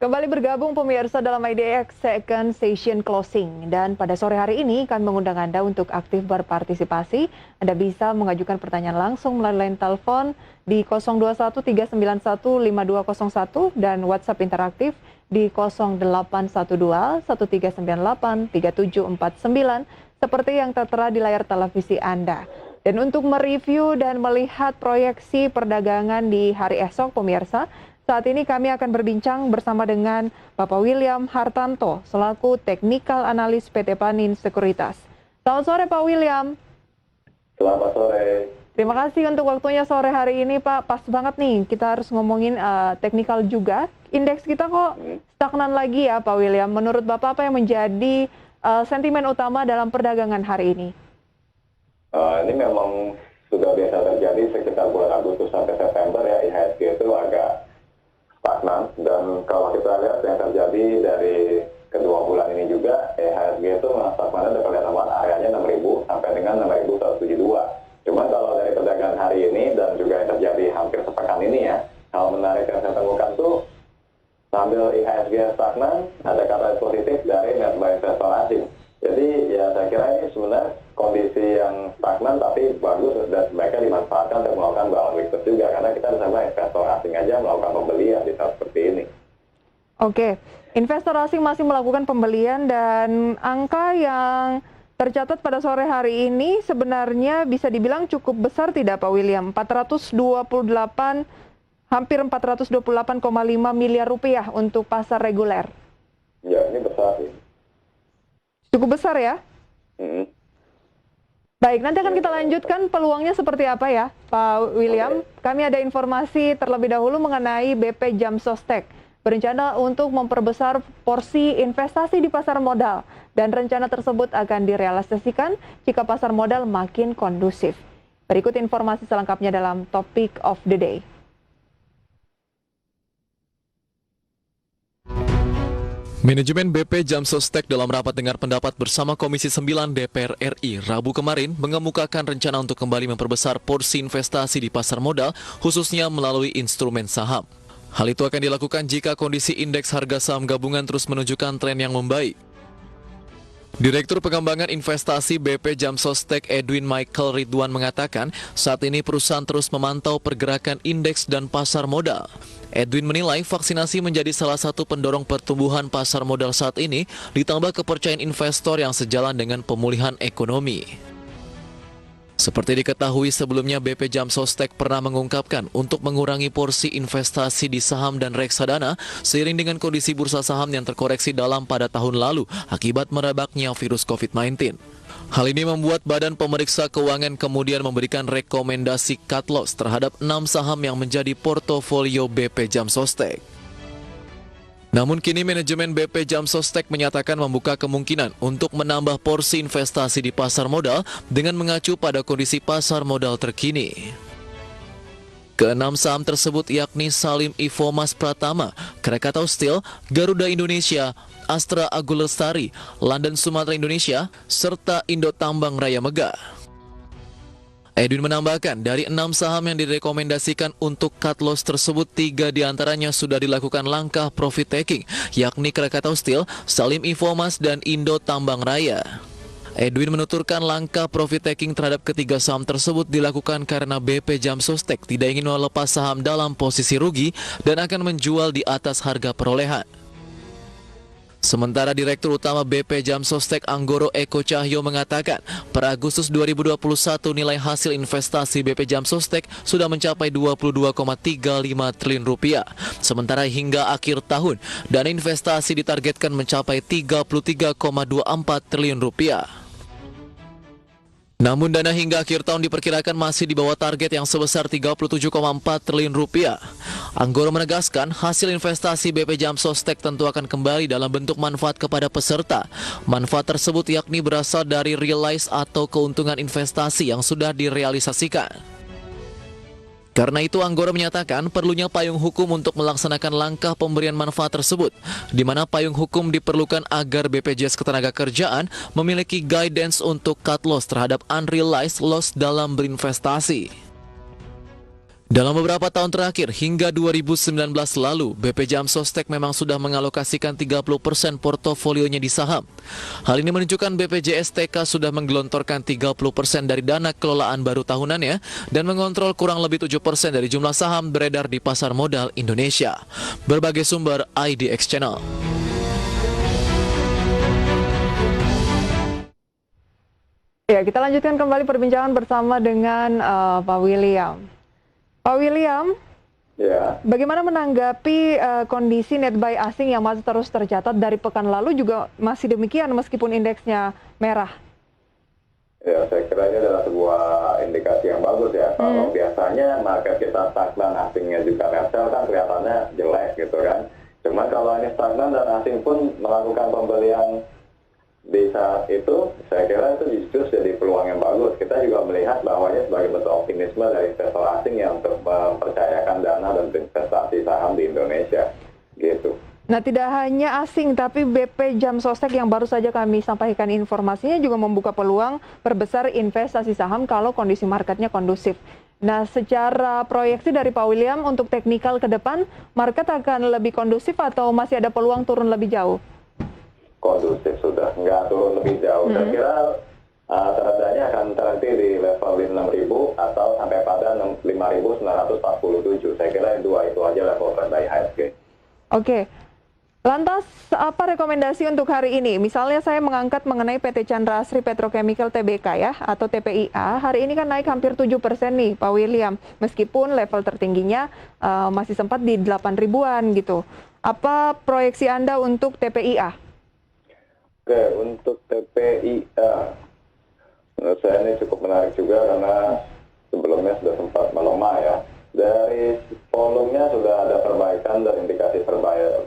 Kembali bergabung pemirsa dalam IDX Second Session Closing. Dan pada sore hari ini kami mengundang Anda untuk aktif berpartisipasi. Anda bisa mengajukan pertanyaan langsung melalui line telepon di 021-391-5201 dan WhatsApp interaktif di 0812-1398-3749 seperti yang tertera di layar televisi Anda. Dan untuk mereview dan melihat proyeksi perdagangan di hari esok pemirsa, saat ini kami akan berbincang bersama dengan Bapak William Hartanto selaku Technical Analis PT Panin Sekuritas. Selamat sore Pak William. Selamat sore. Terima kasih untuk waktunya sore hari ini Pak. Pas banget nih kita harus ngomongin teknikal juga. Indeks kita kok stagnan lagi ya Pak William. Menurut Bapak apa yang menjadi sentimen utama dalam perdagangan hari ini? Ini memang sudah biasa terjadi sekitar bulan Agustus sampai September ya, IHSG itu agak stagnan, dan kalau kita lihat yang terjadi dari kedua bulan ini juga, IHSG itu stagnan ada kelihatan areanya 6.000 sampai dengan 6.172. Cuman kalau dari perdagangan hari ini dan juga yang terjadi hampir sepekan ini ya, hal menarik yang saya temukan tuh sambil IHSG stagnan, ada kata positif dari net buy investor asing. Jadi ya saya kira ini sebenarnya kondisi yang stagnan tapi bagus dan mereka dimanfaatkan untuk melakukan balance liquid juga, karena kita bersama investor asing aja melakukan pembelian di saat seperti ini. Oke, investor asing masih melakukan pembelian dan angka yang tercatat pada sore hari ini sebenarnya bisa dibilang cukup besar tidak Pak William? hampir 428,5 miliar rupiah untuk pasar reguler. Ya, ini besar sih. Cukup besar ya? Baik, nanti akan kita lanjutkan peluangnya seperti apa ya Pak William. Kami ada informasi terlebih dahulu mengenai BP Jam Sostek. Berencana untuk memperbesar porsi investasi di pasar modal. Dan rencana tersebut akan direalisasikan jika pasar modal makin kondusif. Berikut informasi selengkapnya dalam Topic of the Day. Manajemen BP Jam Sostek dalam rapat dengar pendapat bersama Komisi 9 DPR RI Rabu kemarin mengemukakan rencana untuk kembali memperbesar porsi investasi di pasar modal, khususnya melalui instrumen saham. Hal itu akan dilakukan jika kondisi indeks harga saham gabungan terus menunjukkan tren yang membaik. Direktur Pengembangan Investasi BP Jam Sostek Edwin Michael Ridwan mengatakan saat ini perusahaan terus memantau pergerakan indeks dan pasar modal. Edwin menilai vaksinasi menjadi salah satu pendorong pertumbuhan pasar modal saat ini, ditambah kepercayaan investor yang sejalan dengan pemulihan ekonomi. Seperti diketahui sebelumnya, BP Jam Sostek pernah mengungkapkan untuk mengurangi porsi investasi di saham dan reksadana seiring dengan kondisi bursa saham yang terkoreksi dalam pada tahun lalu akibat merebaknya virus COVID-19. Hal ini membuat Badan Pemeriksa Keuangan kemudian memberikan rekomendasi cut loss terhadap 6 saham yang menjadi portofolio BP Jam Sostek. Namun kini manajemen BP Jam Sostek menyatakan membuka kemungkinan untuk menambah porsi investasi di pasar modal dengan mengacu pada kondisi pasar modal terkini. Keenam saham tersebut yakni Salim Infomas Pratama, Krakatau Steel, Garuda Indonesia, Astra Agung Lestari, London Sumatera Indonesia, serta Indo Tambang Raya Megah. Edwin menambahkan, dari 6 saham yang direkomendasikan untuk cut loss tersebut, 3 diantaranya sudah dilakukan langkah profit taking, yakni Krakatau Steel, Salim Infomas, dan Indo Tambang Raya. Edwin menuturkan langkah profit taking terhadap ketiga saham tersebut dilakukan karena BP Jam Sostek tidak ingin melepas saham dalam posisi rugi dan akan menjual di atas harga perolehan. Sementara Direktur Utama BP Jam Sostek Anggoro Eko Cahyo mengatakan, per Agustus 2021 nilai hasil investasi BP Jam Sostek sudah mencapai 22,35 triliun rupiah. Sementara hingga akhir tahun, dana investasi ditargetkan mencapai 33,24 triliun rupiah. Namun dana hingga akhir tahun diperkirakan masih di bawah target yang sebesar 37,4 triliun rupiah. Anggoro menegaskan hasil investasi BP Jam Sostek tentu akan kembali dalam bentuk manfaat kepada peserta. Manfaat tersebut yakni berasal dari realize atau keuntungan investasi yang sudah direalisasikan. Karena itu Anggoro menyatakan perlunya payung hukum untuk melaksanakan langkah pemberian manfaat tersebut, di mana payung hukum diperlukan agar BPJS Ketenagakerjaan memiliki guidance untuk cut loss terhadap unrealized loss dalam berinvestasi. Dalam beberapa tahun terakhir, hingga 2019 lalu, BP Jam Sostek memang sudah mengalokasikan 30% portofolionya di saham. Hal ini menunjukkan BPJSTK sudah menggelontorkan 30% dari dana kelolaan baru tahunannya dan mengontrol kurang lebih 7% dari jumlah saham beredar di pasar modal Indonesia. Berbagai sumber IDX Channel. Ya, kita lanjutkan kembali perbincangan bersama dengan Pak William. Pak William, Ya, bagaimana menanggapi kondisi netbuy asing yang masih terus tercatat dari pekan lalu juga masih demikian meskipun indeksnya merah? ya saya kira ini adalah sebuah indikasi yang bagus ya. Kalau biasanya market kita stagnan, asingnya juga net sell kan kelihatannya jelek gitu kan. Cuma kalau ini stagnan dan asing pun melakukan pembelian di saat itu, saya kira itu justru jadi peluang yang bagus. Kita juga melihat bahwa ini sebagai bentuk optimisme dari investor asing yang untuk mempercayakan dana dan investasi saham di Indonesia, gitu. Nah, tidak hanya asing, tapi BP Jam Sostek yang baru saja kami sampaikan informasinya juga membuka peluang perbesar investasi saham kalau kondisi marketnya kondusif. Nah, secara proyeksi dari Pak William untuk teknikal ke depan, market akan lebih kondusif atau masih ada peluang turun lebih jauh? Kondusif sudah, nggak turun lebih jauh. Saya kira terendah akan terhenti di level 6.000 atau sampai pada 5.947. Saya kira dua itu aja level terendah IHSG. Oke. Lantas, apa rekomendasi untuk hari ini? Misalnya saya mengangkat mengenai PT Chandra Asri Petrochemical Tbk ya, atau TPIA. Hari ini kan naik hampir 7% nih, Pak William. Meskipun level tertingginya masih sempat di 8 ribuan gitu. Apa proyeksi Anda untuk TPIA? Oke, untuk TPIA, menurut saya ini cukup menarik juga karena sebelumnya sudah sempat melemah ya. Dari volumenya sudah ada perbaikan dan indikasi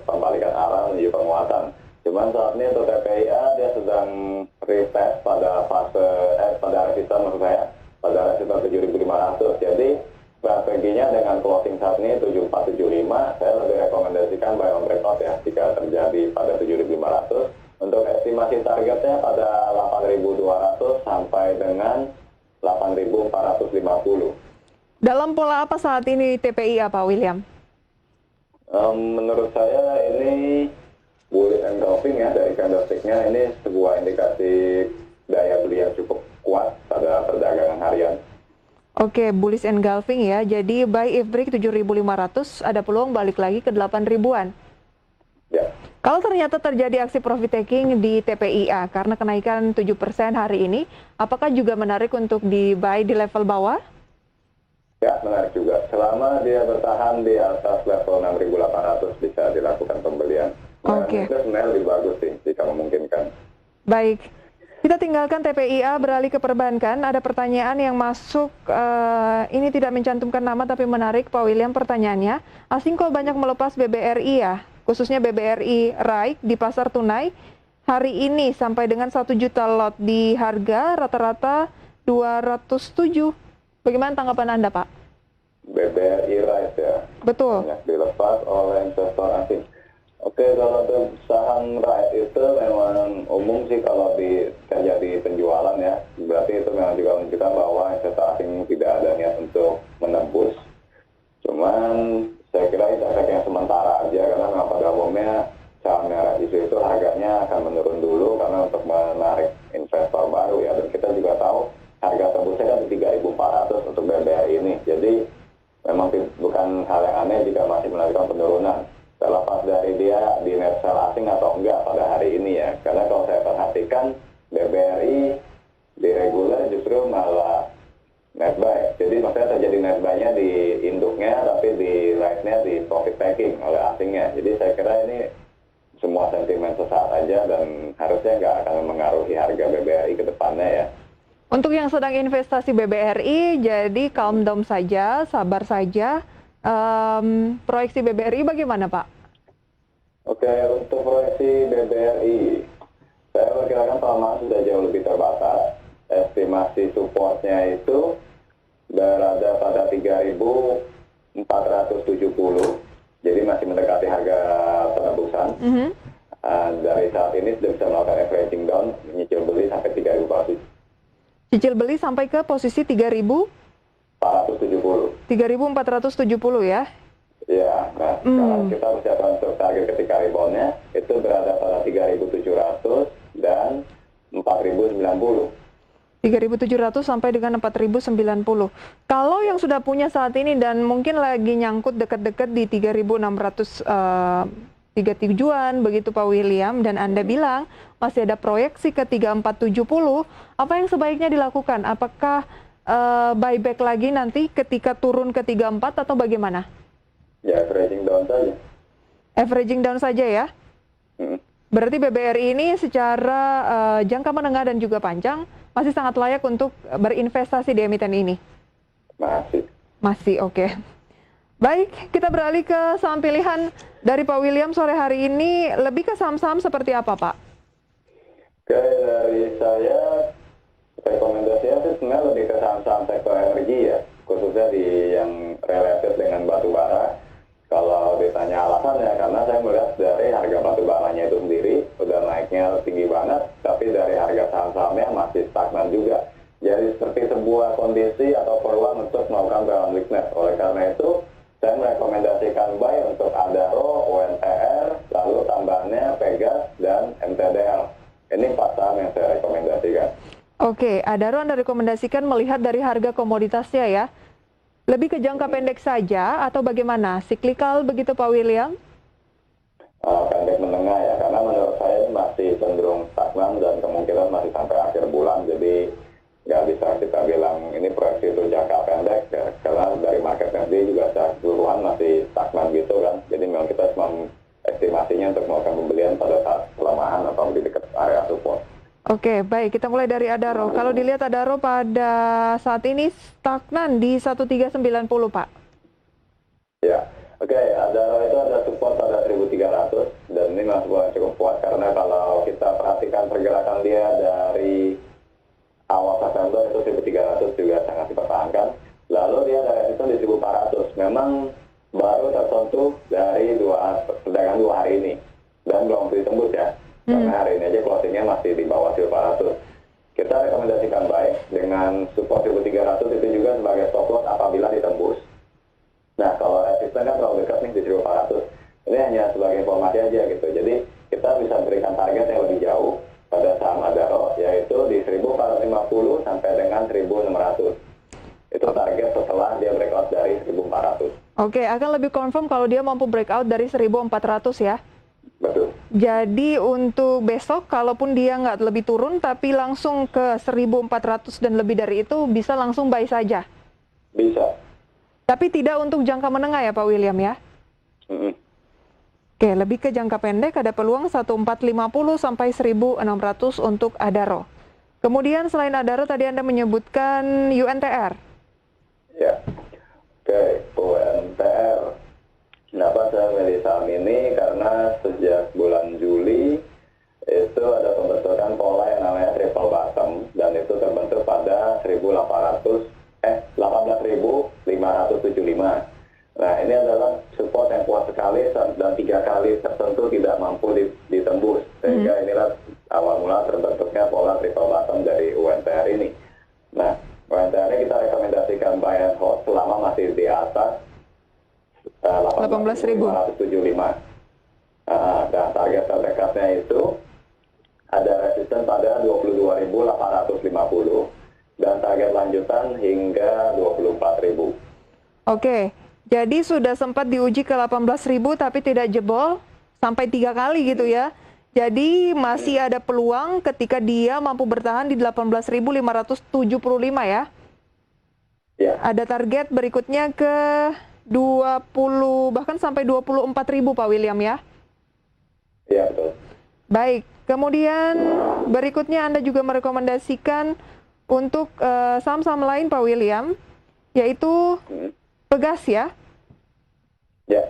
pembalikan arah menuju penguatan. Cuman saat ini untuk TPIA dia sedang retest pada fase pada resisten maksud saya, pada resisten 7.500. Jadi strateginya dengan closing saat ini 7475, saya lebih rekomendasikan buy on breakout ya jika terjadi pada 7.500. Untuk estimasi targetnya pada 8.200 sampai dengan 8.450. Dalam pola apa saat ini TPIA, Pak William? Menurut saya ini bullish engulfing ya dari candlestick-nya. Ini sebuah indikasi daya beli yang cukup kuat pada perdagangan harian. Oke, bullish engulfing ya. Jadi buy if break 7.500, ada peluang balik lagi ke 8 ribuan. Ya. Kalau ternyata terjadi aksi profit taking di TPIA karena kenaikan 7% hari ini, apakah juga menarik untuk di buy di level bawah? Ya, menarik juga. Selama dia bertahan di atas level 6.800 bisa dilakukan pembelian. Oke. Itu sebenarnya lebih bagus sih jika memungkinkan. Baik. Kita tinggalkan TPIA, beralih ke perbankan. Ada pertanyaan yang masuk, ini tidak mencantumkan nama tapi menarik Pak William pertanyaannya. Asing kok banyak melepas BBRI ya? Khususnya BBRI RAIK di pasar tunai hari ini sampai dengan 1 juta lot di harga rata-rata 207. Bagaimana tanggapan Anda, Pak? BBRI RAIK ya. Betul. Banyak dilepas oleh investor asing. Oke, kalau untuk saham RAIK itu memang umum sih kalau terjadi penjualan ya. Berarti itu memang juga menunjukkan bahwa investor asing tidak ada niat untuk menembus. Cuman saya kira itu efek yang sementara aja karena memang pada umumnya saham merah isu itu harganya akan menurun dulu karena untuk menarik investor baru ya. Dan kita juga tahu harga tembusnya kan 3.400 untuk BBRI ini. Jadi memang bukan hal yang aneh jika masih melakukan penurunan. Terlepas dari dia di net sell asing atau enggak pada hari ini ya. Karena kalau saya perhatikan BBRI di reguler justru malah net buy. Jadi maksudnya terjadi net buy-nya di induknya tapi di right-nya di profit taking oleh asingnya. Jadi saya kira ini semua sentimen sesaat aja dan harusnya nggak akan mengaruhi harga BBRI ke depannya ya. Untuk yang sedang investasi BBRI, jadi calm down saja, sabar saja. Proyeksi BBRI bagaimana, Pak? Oke, untuk proyeksi BBRI, saya perkirakan pelemahan sudah jauh lebih terbatas. Estimasi supportnya itu berada pada 3.470, jadi masih mendekati harga penebusan. Dari saat ini sudah bisa melakukan averaging down, menyicil beli sampai 3.470. Cicil beli sampai ke posisi 3.470. 3.470 ya. Ya, nah sekarang kita persiapan untuk target ketika reboundnya itu berada pada 3.700 dan 4.090. 3.700 sampai dengan 4.090. Kalau yang sudah punya saat ini dan mungkin lagi nyangkut dekat-dekat di 3.600 tiga tujuan begitu Pak William, dan Anda bilang masih ada proyeksi ke 3.470, apa yang sebaiknya dilakukan? Apakah buyback lagi nanti ketika turun ke 3.4 atau bagaimana? Ya, averaging down saja. Averaging down saja ya? Berarti BBRI ini secara jangka menengah dan juga panjang masih sangat layak untuk berinvestasi di emiten ini? Masih. Masih, oke. Baik, kita beralih ke saham pilihan dari Pak William sore hari ini. Lebih ke saham-saham seperti apa, Pak? Oke, dari saya rekomendasinya sih sebenarnya lebih ke saham-saham sektor energi ya, khususnya di yang related dengan batu bara. Kalau ditanya alasannya, karena saya melihat dari harga batu baranya itu sendiri udah naiknya tinggi banget, tapi dari harga saham-sahamnya masih stagnan juga. Jadi seperti sebuah kondisi atau peluang untuk melakukan balance weakness. Oleh karena itu, saya merekomendasikan buy untuk Adaro, UNTR, lalu tambahannya Pegas dan MTDL. Ini 4 saham yang saya rekomendasikan. Oke, Adaro Anda rekomendasikan melihat dari harga komoditasnya ya? Lebih ke jangka pendek saja atau bagaimana? Siklikal begitu Pak William? Pendek menengah ya, karena menurut saya masih cenderung stagnan dan kemungkinan masih sampai akhir bulan, jadi nggak bisa kita bilang ini proyeksi itu jangka pendek ya, karena dari market sendiri juga secara keseluruhan masih stagnan gitu kan, jadi memang kita cuma estimasinya untuk melakukan pembelian pada saat pelemahan atau di dekat area support. Oke, baik. Kita mulai dari Adaro. Kalau dilihat Adaro pada saat ini stagnan di 1390, Pak. Ya, oke. Adaro itu ada support pada 1300 dan ini masih cukup kuat karena kalau kita perhatikan pergerakan dia dari awal September itu 1300 juga sangat dipertahankan. Lalu dia ada resisten di 1400. Memang baru tersentuh dari perdagangan 2 hari ini dan belum ditembus ya. Karena hari ini aja closingnya masih di bawah 1400. Kita rekomendasikan buy dengan support 1300 itu juga sebagai stop loss apabila ditembus. Nah, kalau resisten kan terlalu dekat nih di 1400. Ini hanya sebagai informasi aja gitu. Jadi kita bisa berikan target yang lebih jauh pada saham Adaro, yaitu di 1450 sampai dengan 1600. Itu target setelah dia breakout dari 1400. Oke, akan lebih confirm kalau dia mampu breakout dari 1400 ya? Betul. Jadi untuk besok, kalaupun dia nggak lebih turun, tapi langsung ke 1400 dan lebih dari itu, bisa langsung buy saja? Bisa. Tapi tidak untuk jangka menengah ya Pak William ya? Oke, lebih ke jangka pendek ada peluang 1450 sampai 1600 untuk Adaro. Kemudian selain Adaro, tadi Anda menyebutkan UNTR. Ya, oke, UNTR. Kenapa saya milih saham ini? Karena sejak bulan Juli itu ada pembentukan pola yang namanya triple bottom dan itu terbentuk pada 18.575. Nah, ini adalah support yang kuat sekali dan 3 kali tertentu tidak mampu ditembus. Sehingga inilah awal mula terbentuknya pola triple bottom dari UNTR ini. Nah, UNTR ini kita rekomendasikan buy and hold selama masih di atas 18.575. Dan target terdekatnya itu ada resisten pada 22.850 dan target lanjutan hingga 24.000. Oke, jadi sudah sempat diuji ke 18.000 tapi tidak jebol sampai 3 kali gitu ya. Jadi masih ada peluang ketika dia mampu bertahan di 18.575 ya. Ya. Ada target berikutnya ke 20 bahkan sampai 24.000 Pak William ya. Iya, betul. Baik, kemudian berikutnya Anda juga merekomendasikan untuk saham-saham lain Pak William, yaitu Pegas ya? Ya.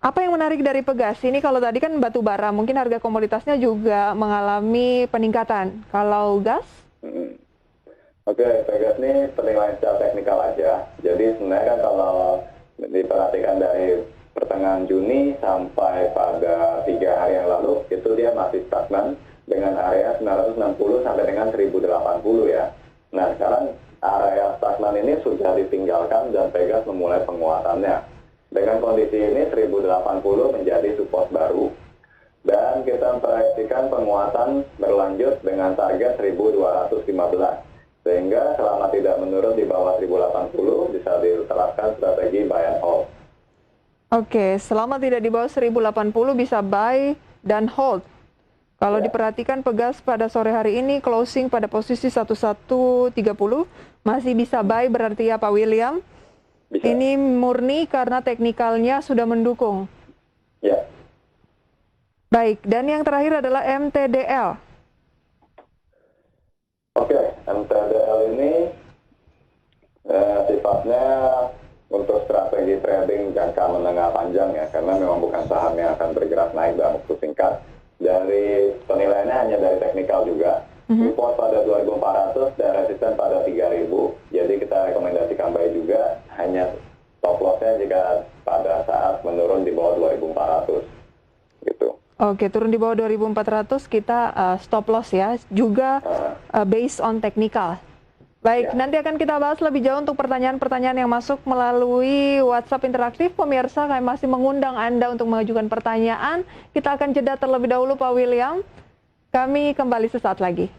Apa yang menarik dari Pegas? Ini kalau tadi kan batu bara, mungkin harga komoditasnya juga mengalami peningkatan. Kalau gas? Oke, Pegas ini penilaian secara teknikal aja. Jadi sebenarnya kan kalau diperhatikan dari pertengahan Juni sampai pada 3 hari yang lalu, itu dia masih stagnan dengan area 960 sampai dengan 1080 ya. Nah, sekarang area stagnan ini sudah ditinggalkan ditinggalkan dan Pegas memulai penguatannya. Dengan kondisi ini 1080 menjadi support baru dan kita memproyeksikan penguatan berlanjut dengan target 1215. Sehingga selama tidak menurun di bawah 1080 bisa diterapkan strategi buy and hold. Oke, selama tidak di bawah 1080 bisa buy dan hold. Kalau diperhatikan Pegas pada sore hari ini closing pada posisi 1130, masih bisa buy berarti ya Pak William? Bisa. Ini murni karena teknikalnya sudah mendukung. Ya. Baik, dan yang terakhir adalah MTDL. Oke, MTDL ini sifatnya untuk strategi trading jangka menengah panjang ya, karena memang bukan saham yang akan bergerak naik dalam waktu singkat. Dari penilaiannya hanya dari teknikal juga. Support pada 2400 dan resisten pada 3000. Jadi kita rekomendasikan buy juga, hanya stop loss-nya jika pada saat menurun di bawah 2400. Gitu. Oke, turun di bawah 2400 kita stop loss ya, juga based on technical. Baik, nanti akan kita bahas lebih jauh untuk pertanyaan-pertanyaan yang masuk melalui WhatsApp interaktif. Pemirsa, kami masih mengundang Anda untuk mengajukan pertanyaan. Kita akan jeda terlebih dahulu Pak William. Kami kembali sesaat lagi.